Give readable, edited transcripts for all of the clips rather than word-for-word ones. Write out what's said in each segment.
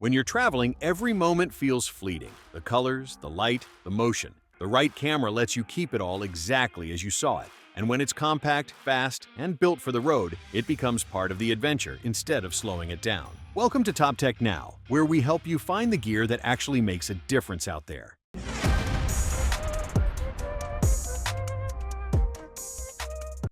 When you're traveling, every moment feels fleeting. The colors, the light, the motion. The right camera lets you keep it all exactly as you saw it. And when it's compact, fast, and built for the road, it becomes part of the adventure instead of slowing it down. Welcome to Top Tech Now, where we help you find the gear that actually makes a difference out there.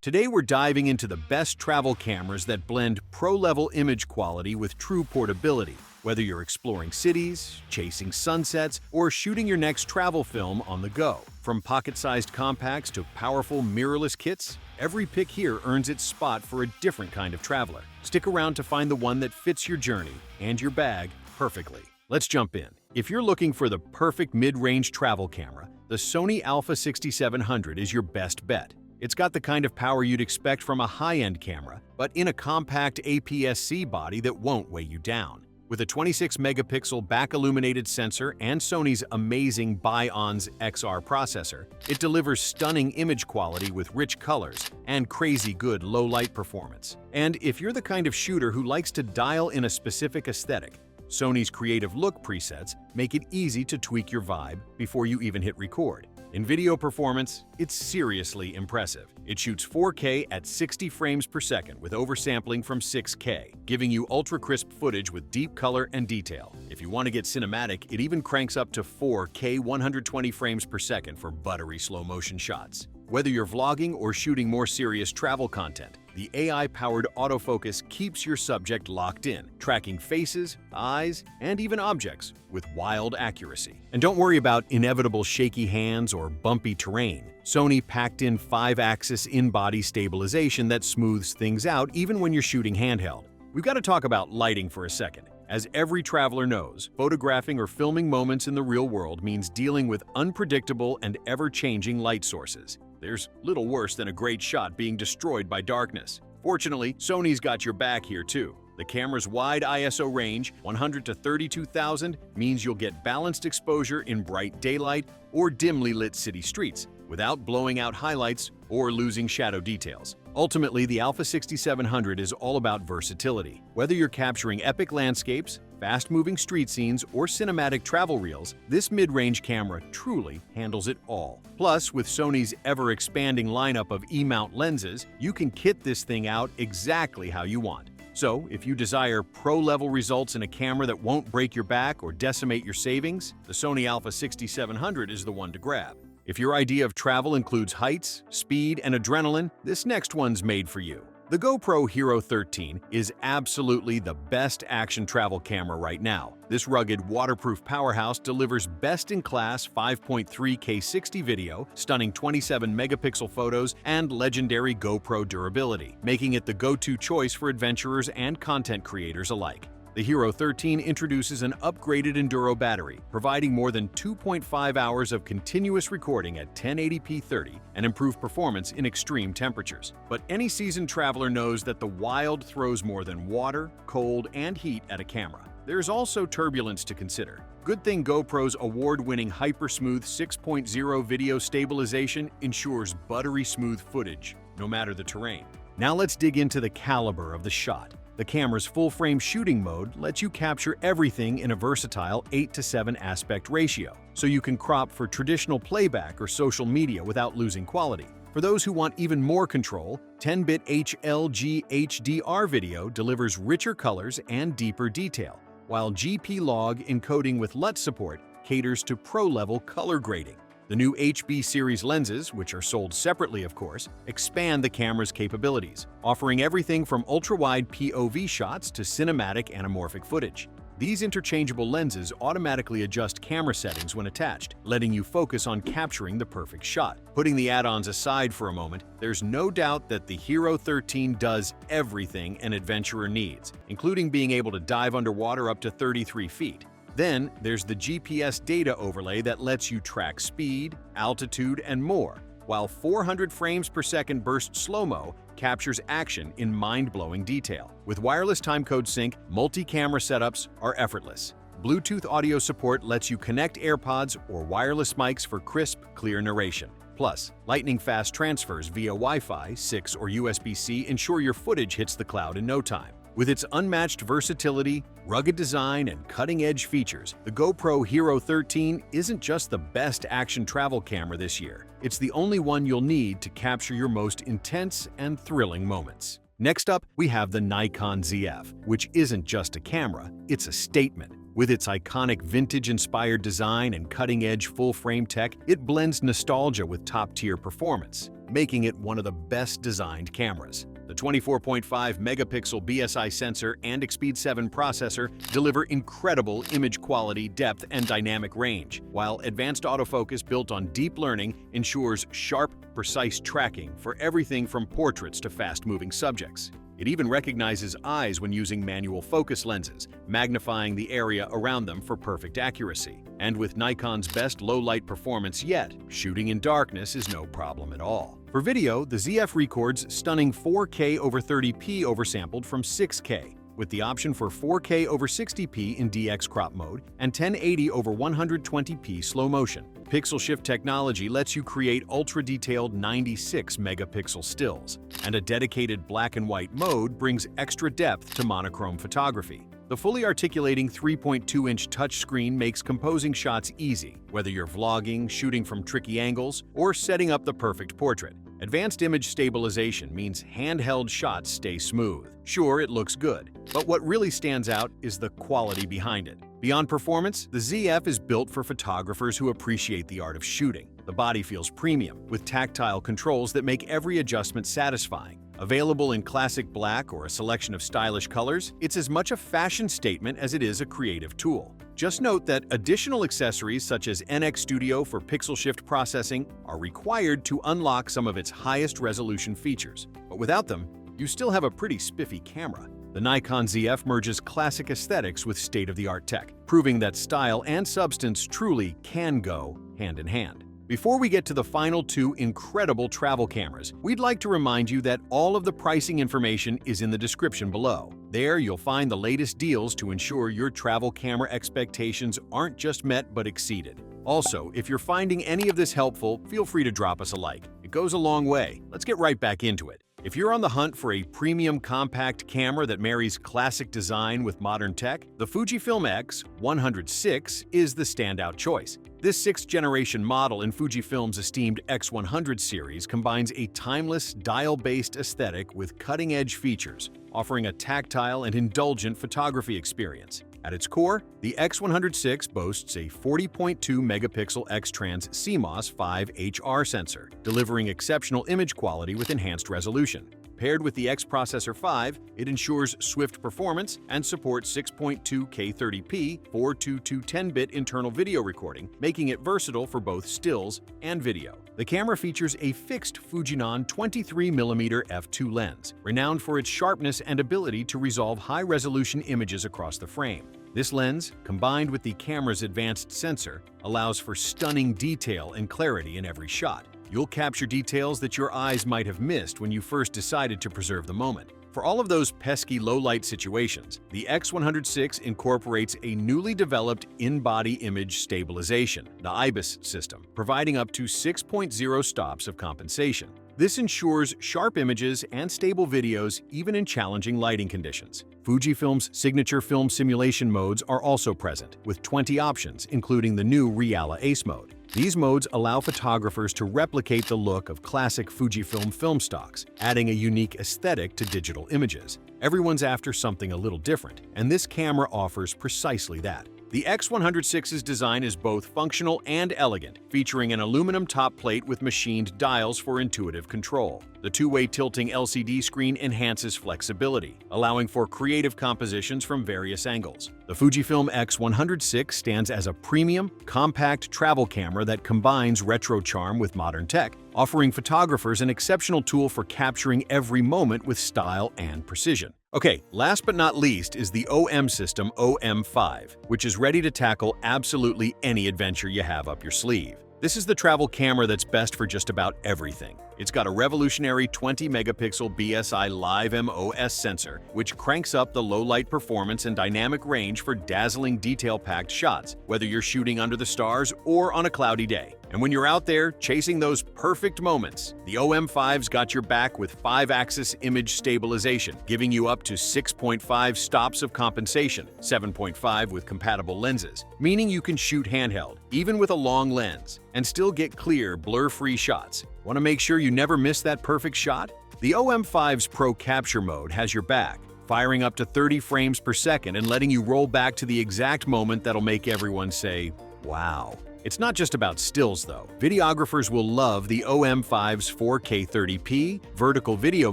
Today we're diving into the best travel cameras that blend pro-level image quality with true portability. Whether you're exploring cities, chasing sunsets, or shooting your next travel film on the go. From pocket-sized compacts to powerful mirrorless kits, every pick here earns its spot for a different kind of traveler. Stick around to find the one that fits your journey and your bag perfectly. Let's jump in. If you're looking for the perfect mid-range travel camera, the Sony Alpha 6700 is your best bet. It's got the kind of power you'd expect from a high-end camera, but in a compact APS-C body that won't weigh you down. With a 26-megapixel back-illuminated sensor and Sony's amazing Bi-On's XR processor, it delivers stunning image quality with rich colors and crazy good low-light performance. And if you're the kind of shooter who likes to dial in a specific aesthetic, Sony's Creative Look presets make it easy to tweak your vibe before you even hit record. In video performance, it's seriously impressive. It shoots 4K at 60 frames per second with oversampling from 6K, giving you ultra-crisp footage with deep color and detail. If you want to get cinematic, it even cranks up to 4K 120 frames per second for buttery slow-motion shots. Whether you're vlogging or shooting more serious travel content, the AI-powered autofocus keeps your subject locked in, tracking faces, eyes, and even objects with wild accuracy. And don't worry about inevitable shaky hands or bumpy terrain. Sony packed in 5-axis in-body stabilization that smooths things out even when you're shooting handheld. We've got to talk about lighting for a second. As every traveler knows, photographing or filming moments in the real world means dealing with unpredictable and ever-changing light sources. There's little worse than a great shot being destroyed by darkness. Fortunately, Sony's got your back here too. The camera's wide ISO range, 100 to 32,000, means you'll get balanced exposure in bright daylight or dimly lit city streets, without blowing out highlights or losing shadow details. Ultimately, the Alpha 6700 is all about versatility. Whether you're capturing epic landscapes, fast-moving street scenes, or cinematic travel reels, this mid-range camera truly handles it all. Plus, with Sony's ever-expanding lineup of E-mount lenses, you can kit this thing out exactly how you want. So, if you desire pro-level results in a camera that won't break your back or decimate your savings, the Sony Alpha 6700 is the one to grab. If your idea of travel includes heights, speed, and adrenaline, this next one's made for you. The GoPro HERO13 is absolutely the best action travel camera right now. This rugged, waterproof powerhouse delivers best-in-class 5.3K 60 video, stunning 27-megapixel photos, and legendary GoPro durability, making it the go-to choice for adventurers and content creators alike. The HERO13 introduces an upgraded Enduro battery, providing more than 2.5 hours of continuous recording at 1080p 30 and improved performance in extreme temperatures. But any seasoned traveler knows that the wild throws more than water, cold, and heat at a camera. There's also turbulence to consider. Good thing GoPro's award-winning HyperSmooth 6.0 video stabilization ensures buttery smooth footage, no matter the terrain. Now let's dig into the caliber of the shot. The camera's full-frame shooting mode lets you capture everything in a versatile 8:7 aspect ratio, so you can crop for traditional playback or social media without losing quality. For those who want even more control, 10-bit HLG HDR video delivers richer colors and deeper detail, while GP-Log encoding with LUT support caters to pro-level color grading. The new HB series lenses, which are sold separately of course, expand the camera's capabilities, offering everything from ultra-wide POV shots to cinematic anamorphic footage. These interchangeable lenses automatically adjust camera settings when attached, letting you focus on capturing the perfect shot. Putting the add-ons aside for a moment, there's no doubt that the HERO13 does everything an adventurer needs, including being able to dive underwater up to 33 feet. Then, there's the GPS data overlay that lets you track speed, altitude, and more, while 400 frames per second burst slow-mo captures action in mind-blowing detail. With wireless timecode sync, multi-camera setups are effortless. Bluetooth audio support lets you connect AirPods or wireless mics for crisp, clear narration. Plus, lightning-fast transfers via Wi-Fi, 6, or USB-C ensure your footage hits the cloud in no time. With its unmatched versatility, rugged design, and cutting-edge features, the GoPro HERO13 isn't just the best action travel camera this year. It's the only one you'll need to capture your most intense and thrilling moments. Next up, we have the Nikon Zf, which isn't just a camera, it's a statement. With its iconic vintage-inspired design and cutting-edge full-frame tech, it blends nostalgia with top-tier performance, making it one of the best-designed cameras. The 24.5-megapixel BSI sensor and Expeed 7 processor deliver incredible image quality, depth, and dynamic range, while advanced autofocus built on deep learning ensures sharp, precise tracking for everything from portraits to fast-moving subjects. It even recognizes eyes when using manual focus lenses, magnifying the area around them for perfect accuracy. And with Nikon's best low-light performance yet, shooting in darkness is no problem at all. For video, the Zf records stunning 4K over 30p oversampled from 6K, with the option for 4K over 60p in DX crop mode and 1080 over 120p slow motion. Pixel shift technology lets you create ultra-detailed 96-megapixel stills, and a dedicated black and white mode brings extra depth to monochrome photography. The fully articulating 3.2-inch touchscreen makes composing shots easy, whether you're vlogging, shooting from tricky angles, or setting up the perfect portrait. Advanced image stabilization means handheld shots stay smooth. Sure, it looks good, but what really stands out is the quality behind it. Beyond performance, the Zf is built for photographers who appreciate the art of shooting. The body feels premium, with tactile controls that make every adjustment satisfying. Available in classic black or a selection of stylish colors, it's as much a fashion statement as it is a creative tool. Just note that additional accessories such as NX Studio for pixel shift processing are required to unlock some of its highest resolution features. But without them, you still have a pretty spiffy camera. The Nikon Zf merges classic aesthetics with state-of-the-art tech, proving that style and substance truly can go hand in hand. Before we get to the final two incredible travel cameras, we'd like to remind you that all of the pricing information is in the description below. There, you'll find the latest deals to ensure your travel camera expectations aren't just met but exceeded. Also, if you're finding any of this helpful, feel free to drop us a like. It goes a long way. Let's get right back into it. If you're on the hunt for a premium compact camera that marries classic design with modern tech, the Fujifilm X100VI is the standout choice. This sixth-generation model in Fujifilm's esteemed X100 series combines a timeless, dial-based aesthetic with cutting-edge features, offering a tactile and indulgent photography experience. At its core, the X100VI boasts a 40.2-megapixel X-Trans CMOS 5HR sensor, delivering exceptional image quality with enhanced resolution. Paired with the X Processor 5, it ensures swift performance and supports 6.2K 30p 422 10-bit internal video recording, making it versatile for both stills and video. The camera features a fixed Fujinon 23mm f2 lens, renowned for its sharpness and ability to resolve high-resolution images across the frame. This lens, combined with the camera's advanced sensor, allows for stunning detail and clarity in every shot. You'll capture details that your eyes might have missed when you first decided to preserve the moment. For all of those pesky low-light situations, the X100VI incorporates a newly developed in-body image stabilization, the IBIS system, providing up to 6.0 stops of compensation. This ensures sharp images and stable videos even in challenging lighting conditions. Fujifilm's signature film simulation modes are also present, with 20 options, including the new Reala Ace mode. These modes allow photographers to replicate the look of classic Fujifilm film stocks, adding a unique aesthetic to digital images. Everyone's after something a little different, and this camera offers precisely that. The X100VI's design is both functional and elegant, featuring an aluminum top plate with machined dials for intuitive control. The two-way tilting LCD screen enhances flexibility, allowing for creative compositions from various angles. The Fujifilm X100VI stands as a premium, compact travel camera that combines retro charm with modern tech, offering photographers an exceptional tool for capturing every moment with style and precision. Okay, last but not least is the OM system OM5, which is ready to tackle absolutely any adventure you have up your sleeve. This is the travel camera that's best for just about everything. It's got a revolutionary 20-megapixel BSI Live MOS sensor, which cranks up the low-light performance and dynamic range for dazzling detail-packed shots, whether you're shooting under the stars or on a cloudy day. And when you're out there chasing those perfect moments, the OM5's got your back with 5-axis image stabilization, giving you up to 6.5 stops of compensation, 7.5 with compatible lenses, meaning you can shoot handheld, even with a long lens, and still get clear, blur-free shots. Want to make sure you never miss that perfect shot? The OM5's Pro Capture mode has your back, firing up to 30 frames per second and letting you roll back to the exact moment that'll make everyone say, wow. It's not just about stills, though. Videographers will love the OM5's 4K 30p, vertical video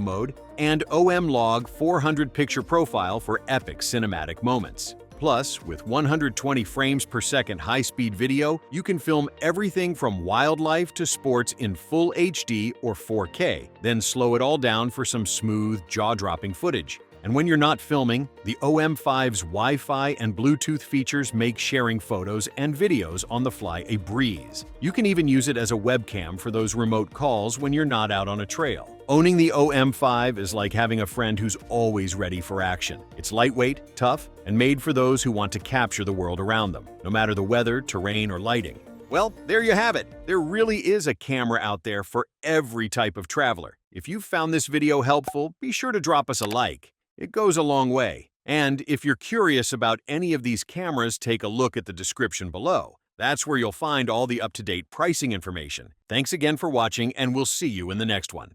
mode, and OM Log 400 picture profile for epic cinematic moments. Plus, with 120 frames per second high-speed video, you can film everything from wildlife to sports in full HD or 4K, then slow it all down for some smooth, jaw-dropping footage. And when you're not filming, the OM5's Wi-Fi and Bluetooth features make sharing photos and videos on the fly a breeze. You can even use it as a webcam for those remote calls when you're not out on a trail. Owning the OM5 is like having a friend who's always ready for action. It's lightweight, tough, and made for those who want to capture the world around them, no matter the weather, terrain, or lighting. Well, there you have it. There really is a camera out there for every type of traveler. If you found this video helpful, be sure to drop us a like. It goes a long way. And if you're curious about any of these cameras, take a look at the description below. That's where you'll find all the up-to-date pricing information. Thanks again for watching, and we'll see you in the next one.